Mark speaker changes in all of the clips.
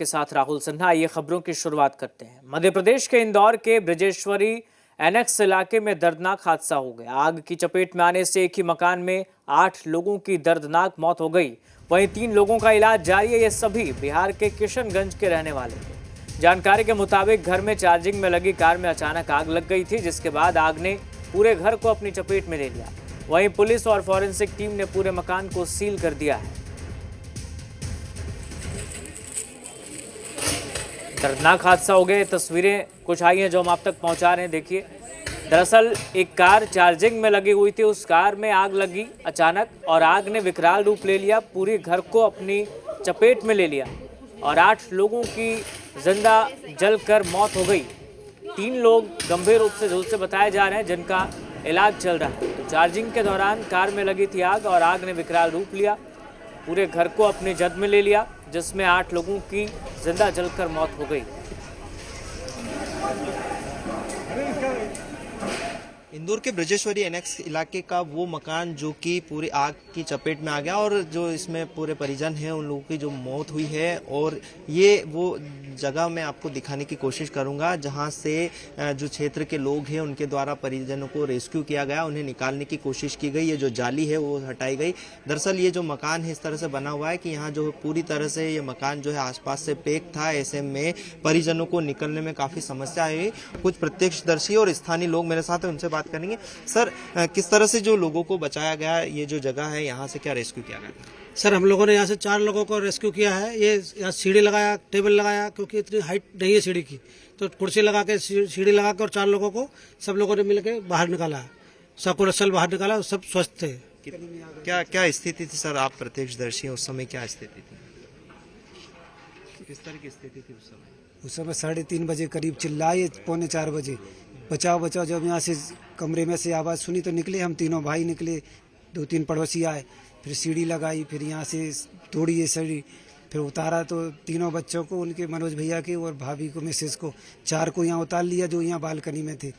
Speaker 1: के साथ राहुल सिन्हा। ये खबरों की शुरुआत करते हैं। मध्य प्रदेश के इंदौर के ब्रजेश्वरी एनेक्स इलाके में दर्दनाक हादसा हो गया। आग की चपेट में आने से एक ही मकान में 8 लोगों की दर्दनाक मौत हो गई। वहीं 3 लोगों का इलाज जारी है। ये सभी बिहार के किशनगंज के रहने वाले थे। जानकारी के मुताबिक घर में चार्जिंग में लगी कार में अचानक आग लग गई थी, जिसके बाद आग ने पूरे घर को अपनी चपेट में ले लिया। वहीं पुलिस और फॉरेंसिक टीम ने पूरे मकान को सील कर दिया है। दर्दनाक हादसा हो गया। तस्वीरें कुछ आई हैं जो हम आप तक पहुंचा रहे हैं। देखिए, दरअसल एक कार चार्जिंग में लगी हुई थी, उस कार में आग लगी अचानक और आग ने विकराल रूप ले लिया, पूरे घर को अपनी चपेट में ले लिया और 8 लोगों की जिंदा जलकर मौत हो गई। 3 लोग गंभीर रूप से झुलसे बताए जा रहे हैं, जिनका इलाज चल रहा है। तो चार्जिंग के दौरान कार में लगी थी आग और आग ने विकराल रूप लिया, पूरे घर को अपनी जद में ले लिया, जिसमें 8 लोगों की जिंदा जलकर मौत हो गई।
Speaker 2: इंदौर के ब्रजेश्वरी एनेक्स इलाके का वो मकान जो कि पूरी आग की चपेट में आ गया और जो इसमें पूरे परिजन हैं उन लोगों की जो मौत हुई है। और ये वो जगह मैं आपको दिखाने की कोशिश करूंगा जहां से जो क्षेत्र के लोग हैं उनके द्वारा परिजनों को रेस्क्यू किया गया, उन्हें निकालने की कोशिश की गई। ये जो जाली है वो हटाई गई। दरअसल ये जो मकान है इस तरह से बना हुआ है कि यहाँ जो पूरी तरह से ये मकान जो है आसपास से पैक था। ऐसे में परिजनों को निकलने में काफी समस्या आई। कुछ प्रत्यक्षदर्शी और स्थानीय लोग मेरे साथ हैं, उनसे बात करेंगे। सर, किस तरह से जो लोगों को बचाया गया, ये जो जगह है यहाँ से क्या रेस्क्यू किया गया?
Speaker 3: सर, हम लोगों ने यहाँ से 4 लोगों को रेस्क्यू किया है। ये यहाँ सीढ़ी लगाया, टेबल लगाया, क्योंकि इतनी हाइट नहीं है सीढ़ी की, तो कुर्सी लगा के सीढ़ी लगा के और 4 लोगों को सब लोगों ने मिलकर बाहर निकाला। सबको रसल बाहर निकाला, सब स्वस्थ थे।
Speaker 2: क्या क्या स्थिति थी सर? आप प्रत्यक्षदर्शी हैं, उस समय क्या स्थिति थी? किस तरह की स्थिति थी उस समय?
Speaker 4: उस समय 3:30 बजे करीब चिल्लाए, 3:45 बजे बचाओ बचाओ। जब यहाँ से कमरे में से आवाज़ सुनी तो निकले, हम तीनों भाई निकले, 2-3 पड़ोसी आए, फिर सीढ़ी लगाई, फिर यहाँ से तोड़ी ये सीढ़ी, फिर उतारा तो तीनों बच्चों को, उनके मनोज भैया के और भाभी को, मिसेज को, 4 को यहाँ उतार लिया जो यहाँ बालकनी में थे।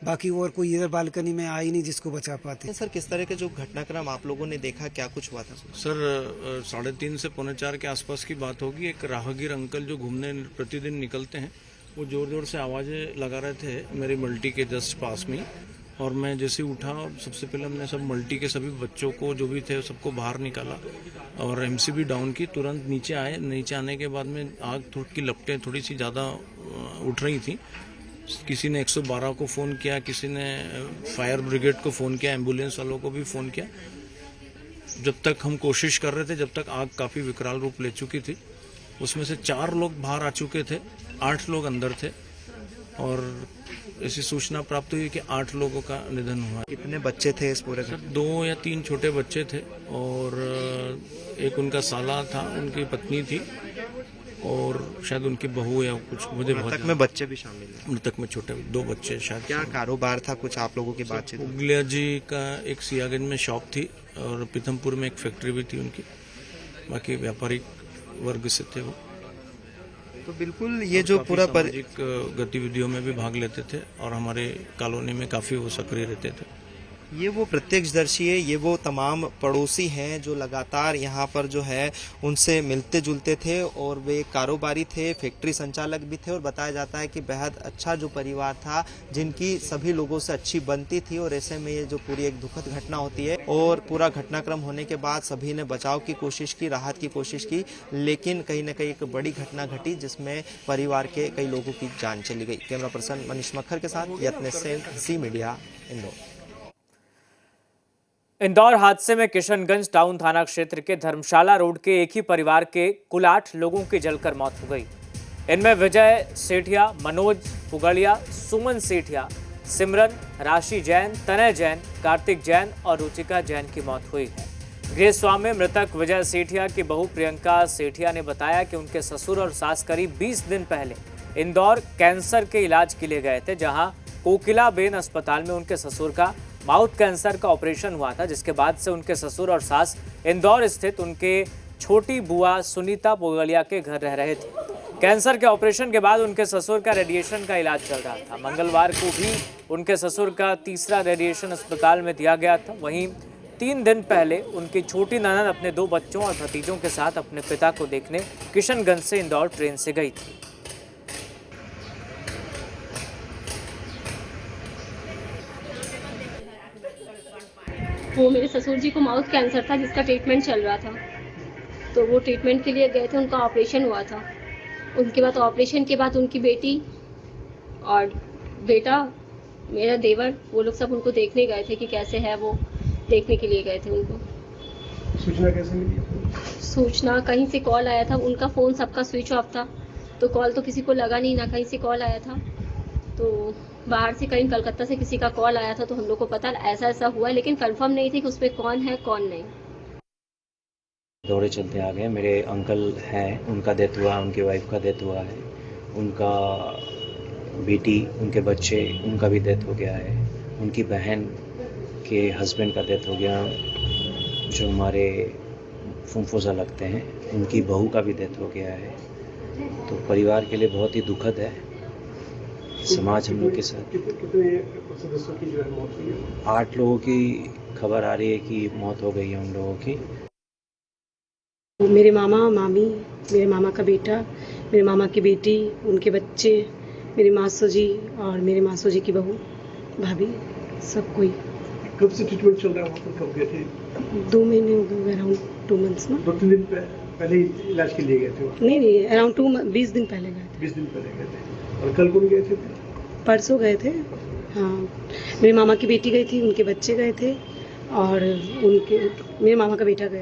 Speaker 4: बाकी और कोई इधर बालकनी में आई नहीं जिसको बचा पाते।
Speaker 2: सर, किस तरह के जो घटनाक्रम आप लोगों ने देखा, क्या कुछ हुआ था?
Speaker 5: सर, 3:30 से 3:45 के आसपास की बात होगी। एक राहगीर अंकल जो घूमने प्रतिदिन निकलते हैं, वो जोर जोर से आवाज़ें लगा रहे थे मेरी मल्टी के जस्ट पास में। और मैं जैसे उठा, सबसे पहले हमने सब मल्टी के सभी बच्चों को जो भी थे सबको बाहर निकाला और एमसीबी डाउन की। तुरंत नीचे आए। नीचे आने के बाद में आग की लपटें थोड़ी सी ज़्यादा उठ रही थी। किसी ने 112 को फ़ोन किया, किसी ने फायर ब्रिगेड को फ़ोन किया, एम्बुलेंस वालों को भी फ़ोन किया। जब तक हम कोशिश कर रहे थे, जब तक आग काफ़ी विकराल रूप ले चुकी थी। उसमें से 4 लोग बाहर आ चुके थे, 8 लोग अंदर थे और ऐसी सूचना प्राप्त हुई कि 8 लोगों का निधन हुआ।
Speaker 2: कितने बच्चे थे इस पूरे?
Speaker 5: 2 या 3 छोटे बच्चे थे और एक उनका साला था, उनकी पत्नी थी और शायद उनकी बहू या कुछ। मुझे
Speaker 2: मृतक में बच्चे भी शामिल हैं?
Speaker 5: मृतक में छोटे 2 बच्चे शायद।
Speaker 2: क्या कारोबार था कुछ आप लोगों की बातचीत?
Speaker 5: उगलिया जी का एक सियागंज में शॉप थी और पीथमपुर में एक फैक्ट्री भी थी उनकी। बाकी व्यापारिक वर्ग से थे वो।
Speaker 2: तो बिल्कुल ये जो पूरा
Speaker 5: सामाजिक गतिविधियों में भी भाग लेते थे और हमारे कॉलोनी में काफी वो सक्रिय रहते थे।
Speaker 2: ये वो प्रत्यक्षदर्शी है, ये वो तमाम पड़ोसी हैं जो लगातार यहाँ पर जो है उनसे मिलते जुलते थे और वे कारोबारी थे, फैक्ट्री संचालक भी थे और बताया जाता है कि बेहद अच्छा जो परिवार था, जिनकी सभी लोगों से अच्छी बनती थी। और ऐसे में ये जो पूरी एक दुखद घटना होती है और पूरा घटनाक्रम होने के बाद सभी ने बचाव की कोशिश की, राहत की कोशिश की, लेकिन कहीं न कहीं एक बड़ी घटना घटी जिसमें परिवार के कई लोगों की जान चली गई। कैमरा पर्सन मनीष मक्खर के साथ यत्न सेन, सी मीडिया, इंदौर।
Speaker 1: इंदौर हादसे में किशनगंज टाउन थाना क्षेत्र के धर्मशाला रोड के एक ही परिवार के कुल 8 लोगों की जलकर मौत हो गई। इनमें विजय सेठिया, मनोज पुगड़िया, सुमन सेठिया, सिमरन, राशि जैन, तनय जैन, कार्तिक जैन और रुचिका जैन की मौत हुई है। गृह स्वामी मृतक विजय सेठिया की बहू प्रियंका सेठिया ने बताया कि उनके ससुर और सास करीब 20 दिन पहले इंदौर कैंसर के इलाज के लिए गए थे, जहां कोकिलाबेन अस्पताल में उनके ससुर का माउथ कैंसर का ऑपरेशन हुआ था, जिसके बाद से उनके ससुर और सास इंदौर स्थित उनके छोटी बुआ सुनीता पुगलिया के घर रह रहे थे। कैंसर के ऑपरेशन के बाद उनके ससुर का रेडिएशन का इलाज चल रहा था। मंगलवार को भी उनके ससुर का तीसरा रेडिएशन अस्पताल में दिया गया था। वहीं 3 दिन पहले उनकी छोटी ननद अपने 2 बच्चों और भतीजों के साथ अपने पिता को देखने किशनगंज से इंदौर ट्रेन से गई थी।
Speaker 6: वो मेरे ससुर जी को माउथ कैंसर था जिसका ट्रीटमेंट चल रहा था, तो वो ट्रीटमेंट के लिए गए थे, उनका ऑपरेशन हुआ था। उनके बाद ऑपरेशन के बाद उनकी बेटी और बेटा, मेरा देवर, वो लोग सब उनको देखने गए थे कि कैसे है, वो देखने के लिए गए थे उनको।
Speaker 7: सूचना कैसे मिली?
Speaker 6: सूचना कहीं से कॉल आया था, उनका फ़ोन सबका स्विच ऑफ था, तो कॉल तो किसी को लगा नहीं, ना कहीं से कॉल आया था। तो बाहर से कहीं कलकत्ता से किसी का कॉल आया था, तो हम लोग को पता ऐसा ऐसा हुआ, लेकिन कंफर्म नहीं थी कि उसमें कौन है कौन नहीं।
Speaker 8: दौड़े चलते आ गए। मेरे अंकल हैं, उनका डेथ हुआ, उनकी वाइफ का डेथ हुआ है, उनका बेटी, उनके बच्चे, उनका भी डेथ हो गया है, उनकी बहन के हस्बैंड का डेथ हो गया, जो हमारे फुफोजा लगते हैं, उनकी बहू का भी डेथ हो गया है। तो परिवार के लिए बहुत ही दुखद है। समाज हम लोग के साथ
Speaker 7: कितने सदस्यों की जो है मौत हुई है?
Speaker 8: 8 लोगों की खबर आ रही है कि मौत हो गई है उन लोगों की।
Speaker 9: मेरे मामा मामी, मेरे मामा का बेटा, मेरे मामा की बेटी, उनके बच्चे, मेरे मासू जी और मेरे मासू जी की बहू, भाभी, सब कोई।
Speaker 7: कब से ट्रीटमेंट चल रहा है? वहाँ पर कब गए थे?
Speaker 9: 2 महीने हो गए, अराउंड 2 मंथ्स में।
Speaker 7: 2-3 दिन पहले ही इलाज के लिए गए थे?
Speaker 9: नहीं, अराउंड 20 दिन पहले गए थे।
Speaker 7: 20 दिन पहले गए थे। और कल कौन गए थे?
Speaker 9: परसों गए थे। हाँ, मेरे मामा की बेटी गई थी, उनके बच्चे गए थे और उनके मेरे मामा का बेटा गया।